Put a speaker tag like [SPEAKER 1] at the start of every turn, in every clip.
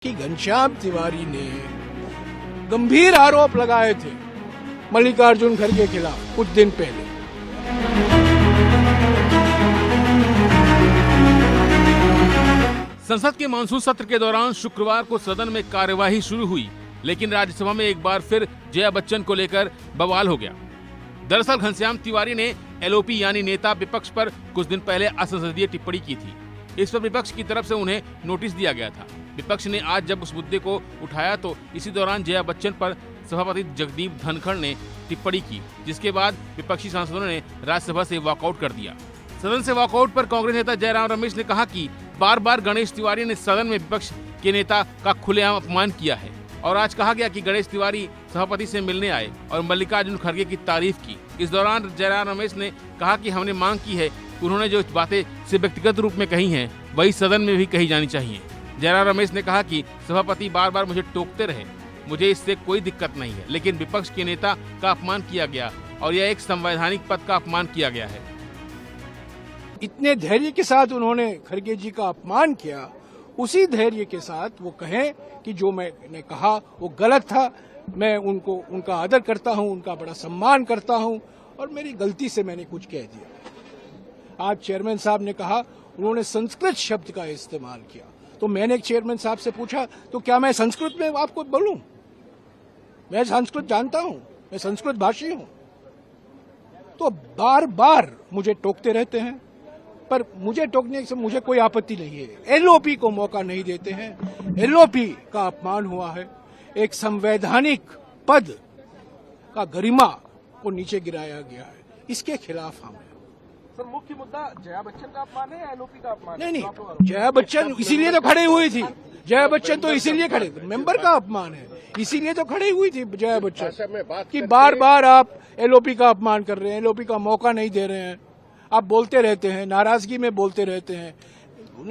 [SPEAKER 1] कि घनश्याम तिवारी ने गंभीर आरोप लगाए थे मल्लिकार्जुन खड़गे के खिलाफ कुछ दिन पहले।
[SPEAKER 2] संसद के मानसून सत्र के दौरान शुक्रवार को सदन में कार्यवाही शुरू हुई, लेकिन राज्यसभा में एक बार फिर जया बच्चन को लेकर बवाल हो गया। दरअसल घनश्याम तिवारी ने एलओपी यानी नेता विपक्ष पर कुछ दिन पहले असंसदीय टिप्पणी की थी। इस पर विपक्ष की तरफ से उन्हें नोटिस दिया गया था। विपक्ष ने आज जब उस मुद्दे को उठाया तो इसी दौरान जया बच्चन पर सभापति जगदीप धनखड़ ने टिप्पणी की, जिसके बाद विपक्षी सांसदों ने राज्यसभा से वॉकआउट कर दिया। सदन से वॉकआउट पर कांग्रेस नेता जयराम रमेश ने कहा कि बार बार गणेश तिवारी ने सदन में विपक्ष के नेता का खुलेआम अपमान किया है और आज कहा गया कि गणेश तिवारी सभापति से मिलने आए और मल्लिकार्जुन खड़गे की तारीफ की। इस दौरान जयराम रमेश ने कहा कि हमने मांग की है, उन्होंने जो बातें सिर्फ व्यक्तिगत रूप में कही हैं वही सदन में भी कही जानी चाहिए। जयराम रमेश ने कहा कि सभापति बार बार मुझे टोकते रहे, मुझे इससे कोई दिक्कत नहीं है, लेकिन विपक्ष के नेता का अपमान किया गया और यह एक संवैधानिक पद का अपमान किया गया है।
[SPEAKER 1] इतने धैर्य के साथ उन्होंने खड़गे जी का अपमान किया, उसी धैर्य के साथ वो कहें कि जो मैंने कहा वो गलत था, मैं उनका आदर करता हूं, उनका बड़ा सम्मान करता हूं और मेरी गलती से मैंने कुछ कह दिया। आज चेयरमैन साहब ने कहा उन्होंने संस्कृत शब्द का इस्तेमाल किया, तो मैंने चेयरमैन साहब से पूछा तो क्या मैं संस्कृत में आपको बोलूं? मैं संस्कृत जानता हूं, मैं संस्कृत भाषी हूं। तो बार बार मुझे टोकते रहते हैं, पर मुझे टोकने से मुझे कोई आपत्ति नहीं है। एलओपी को मौका नहीं देते हैं, एलओपी का अपमान हुआ है, एक संवैधानिक पद का गरिमा को नीचे गिराया गया है, इसके खिलाफ हम हैं।
[SPEAKER 3] सर, मुख्य मुद्दा जया बच्चन का अपमान है या एलओपी का अपमान?
[SPEAKER 1] नहीं, जया बच्चन इसीलिए तो खड़ी हुई थी, जया बच्चन तो इसीलिए खड़े, मेंबर का अपमान है, इसीलिए तो खड़ी हुई थी जया बच्चन कि बार बार आप एलओपी का अपमान कर रहे हैं, एलओपी का मौका नहीं दे रहे हैं, आप बोलते रहते हैं, नाराजगी में बोलते रहते हैं।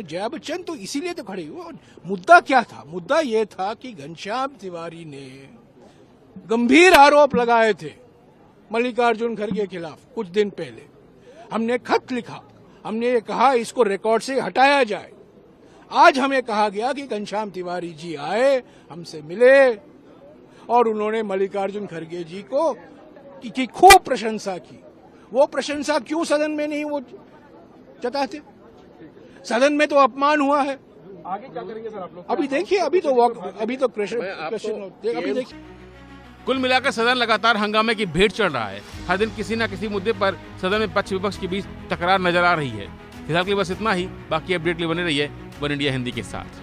[SPEAKER 1] जया बच्चन तो इसीलिए तो खड़ी हुई। मुद्दा क्या था? मुद्दा ये था कि घनश्याम तिवारी ने गंभीर आरोप लगाए थे मल्लिकार्जुन खड़गे के खिलाफ कुछ दिन पहले। हमने खत लिखा, हमने ये कहा इसको रिकॉर्ड से हटाया जाए। आज हमें कहा गया कि घनश्याम तिवारी जी आए, हमसे मिले और उन्होंने मल्लिकार्जुन खड़गे जी को की खूब प्रशंसा की। वो प्रशंसा क्यों सदन में नहीं वो जताते? सदन में तो अपमान हुआ है।
[SPEAKER 3] आगे क्या करेंगे सर आप लोग?
[SPEAKER 1] अभी देखिए, अभी तो क्वेश्चन अभी देखिए।
[SPEAKER 2] कुल मिलाकर सदन लगातार हंगामे की भेंट चढ़ रहा है। हर दिन किसी न किसी मुद्दे पर सदन में पक्ष विपक्ष के बीच तकरार नजर आ रही है। फिलहाल के लिए बस इतना ही। बाकी अपडेट के लिए बने रहिए वन इंडिया हिंदी के साथ।